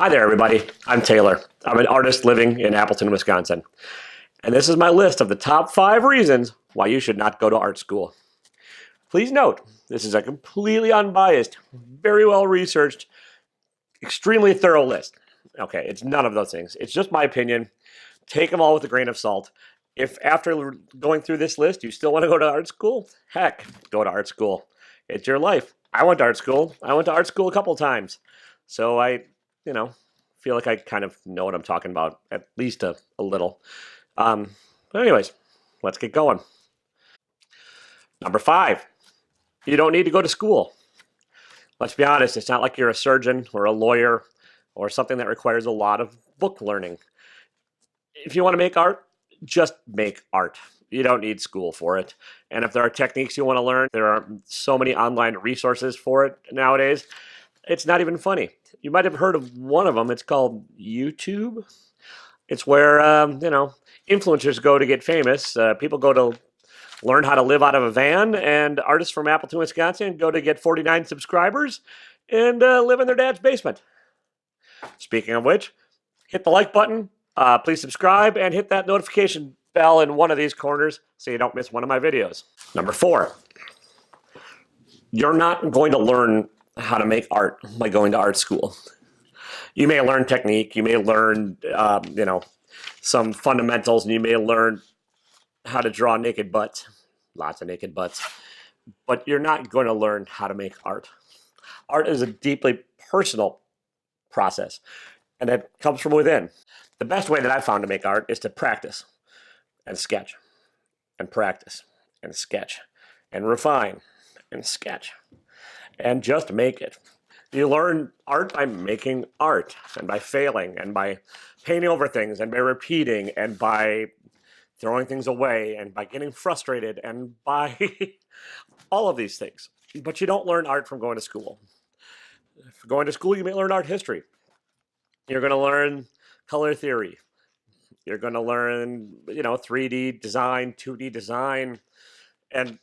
Hi there, everybody. I'm Taylor. I'm an artist living in Appleton, Wisconsin. And this is my list of the top 5 reasons why you should not go to art school. Please note, this is a completely unbiased, very well researched, extremely thorough list. Okay, it's none of those things. It's just my opinion. Take them all with a grain of salt. If after going through this list you still want to go to art school, heck, go to art school. It's your life. I went to art school. I went to art school a couple times. So I, you know, feel like I kind of know what I'm talking about, at least a little. But anyways, let's get going. Number 5, you don't need to go to school. Let's be honest, it's not like you're a surgeon or a lawyer or something that requires a lot of book learning. If you want to make art, just make art. You don't need school for it. And if there are techniques you want to learn, there are so many online resources for it nowadays. It's not even funny. You might have heard of one of them. It's called YouTube. It's where, influencers go to get famous. People go to learn how to live out of a van, and artists from Appleton, Wisconsin go to get 49 subscribers and live in their dad's basement. Speaking of which, hit the like button, please subscribe, and hit that notification bell in one of these corners so you don't miss one of my videos. Number 4, you're not going to learn how to make art by going to art school. You may learn technique, you may learn, some fundamentals, and you may learn how to draw naked butts, lots of naked butts, but you're not going to learn how to make art. Art is a deeply personal process, and it comes from within. The best way that I've found to make art is to practice and sketch and practice and sketch and refine and sketch and just make it. You learn art by making art and by failing and by painting over things and by repeating and by throwing things away and by getting frustrated and by all of these things. But you don't learn art from going to school. If you're going to school, you may learn art history. You're going to learn color theory. You're going to learn, 3D design, 2D design, and,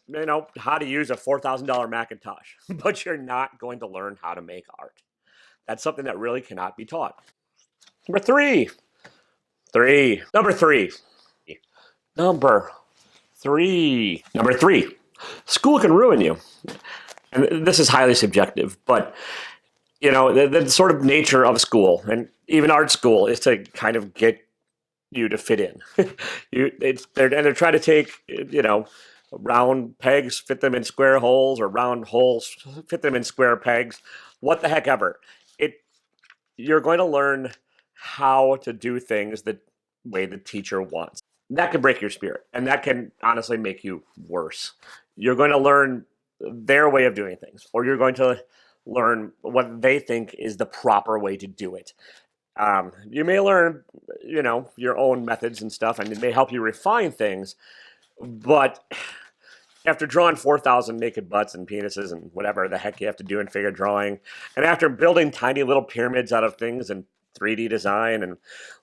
how to use a $4,000 Macintosh. But you're not going to learn how to make art. That's something that really cannot be taught. Number 3. Number 3. School can ruin you. And this is highly subjective, but the sort of nature of school and even art school is to kind of get you to fit in. They're trying to take round pegs, fit them in square holes, or round holes, fit them in square pegs. What the heck ever. You're going to learn how to do things the way the teacher wants. That can break your spirit, and that can honestly make you worse. You're going to learn their way of doing things, or you're going to learn what they think is the proper way to do it. You may learn, your own methods and stuff, and it may help you refine things, but after drawing 4,000 naked butts and penises and whatever the heck you have to do in figure drawing, and after building tiny little pyramids out of things and 3D design and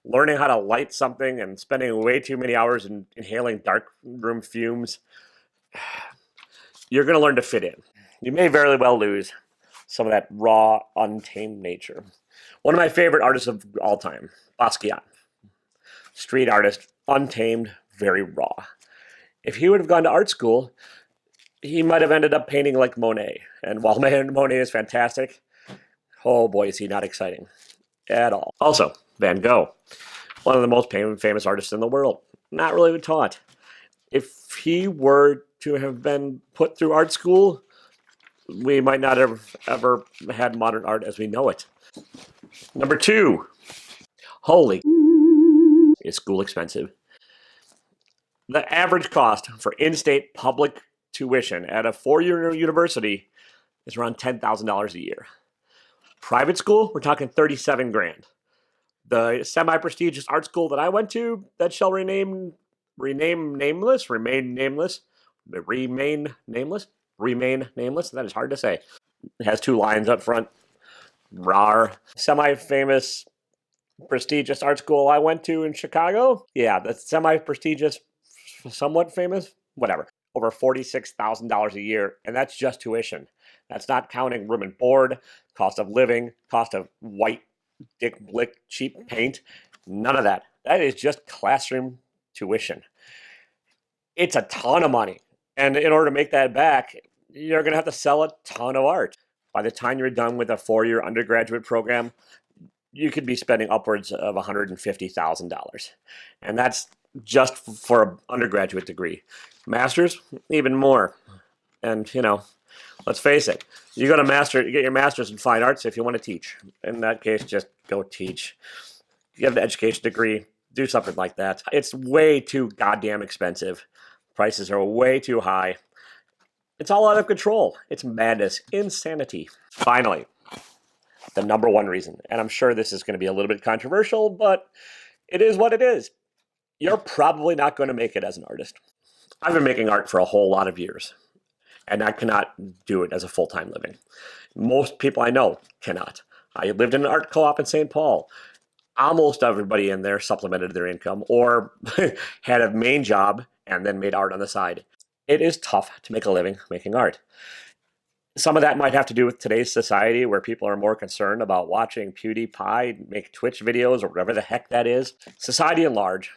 learning how to light something and spending way too many hours in inhaling dark room fumes, you're going to learn to fit in. You may very well lose some of that raw, untamed nature. One of my favorite artists of all time, Basquiat. Street artist, untamed, very raw. If he would have gone to art school, he might have ended up painting like Monet. And while Monet is fantastic, oh boy, is he not exciting at all. Also, Van Gogh, one of the most famous artists in the world, not really taught. If he were to have been put through art school, we might not have ever had modern art as we know it. Number 2, holy is school expensive. The average cost for in-state public tuition at a 4-year university is around $10,000 a year. Private school, we're talking $37,000. The semi-prestigious art school that I went to, that shall remain nameless. That is hard to say. It has 2 lines up front. RAR. Semi-famous, prestigious art school I went to in Chicago. Yeah, the semi-prestigious, somewhat famous, whatever. Over $46,000 a year, and that's just tuition. That's not counting room and board, cost of living, cost of white dick blick cheap paint. None of that. That is just classroom tuition. It's a ton of money. And in order to make that back, you're going to have to sell a ton of art. By the time you're done with a 4-year undergraduate program, you could be spending upwards of $150,000. And that's just for an undergraduate degree. Masters, even more. And, let's face it, you get your master's in fine arts if you want to teach. In that case, just go teach. You have an education degree, do something like that. It's way too goddamn expensive. Prices are way too high. It's all out of control. It's madness, insanity. Finally, the number one reason, and I'm sure this is going to be a little bit controversial, but it is what it is. You're probably not going to make it as an artist. I've been making art for a whole lot of years, and I cannot do it as a full-time living. Most people I know cannot. I lived in an art co-op in St. Paul. Almost everybody in there supplemented their income or had a main job and then made art on the side. It is tough to make a living making art. Some of that might have to do with today's society where people are more concerned about watching PewDiePie make Twitch videos or whatever the heck that is. Society at large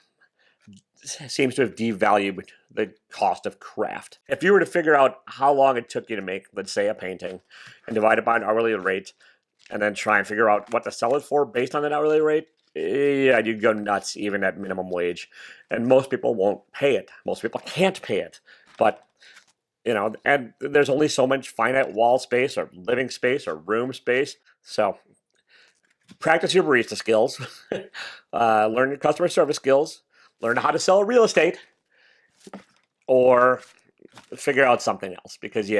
seems to have devalued the cost of craft. If you were to figure out how long it took you to make, let's say, a painting and divide it by an hourly rate and then try and figure out what to sell it for based on that hourly rate, yeah, you'd go nuts even at minimum wage. And most people won't pay it. Most people can't pay it. But and there's only so much finite wall space or living space or room space. So practice your barista skills, learn your customer service skills, learn how to sell real estate, or figure out something else. Because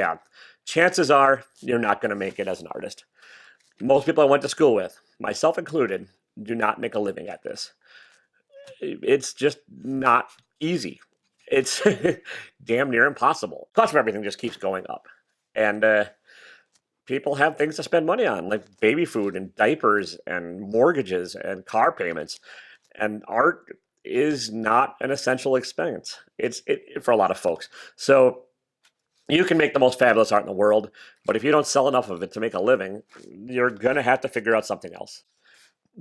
chances are you're not going to make it as an artist. Most people I went to school with, myself included, do not make a living at this. It's just not easy. It's damn near impossible. Cost of everything just keeps going up. And people have things to spend money on, like baby food and diapers and mortgages and car payments. And art is not an essential expense. It's for a lot of folks. So you can make the most fabulous art in the world, but if you don't sell enough of it to make a living, you're going to have to figure out something else.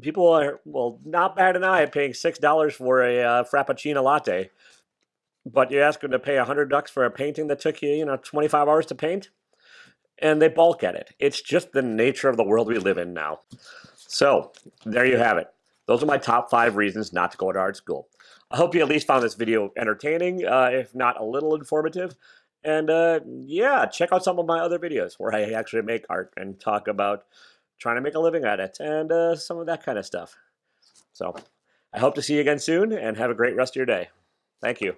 People are, not bat an eye at paying $6 for a Frappuccino latte. But you ask them to pay $100 for a painting that took you, 25 hours to paint, and they balk at it. It's just the nature of the world we live in now. So there you have it. Those are my top 5 reasons not to go to art school. I hope you at least found this video entertaining, if not a little informative. And check out some of my other videos where I actually make art and talk about trying to make a living at it and some of that kind of stuff. So I hope to see you again soon and have a great rest of your day. Thank you.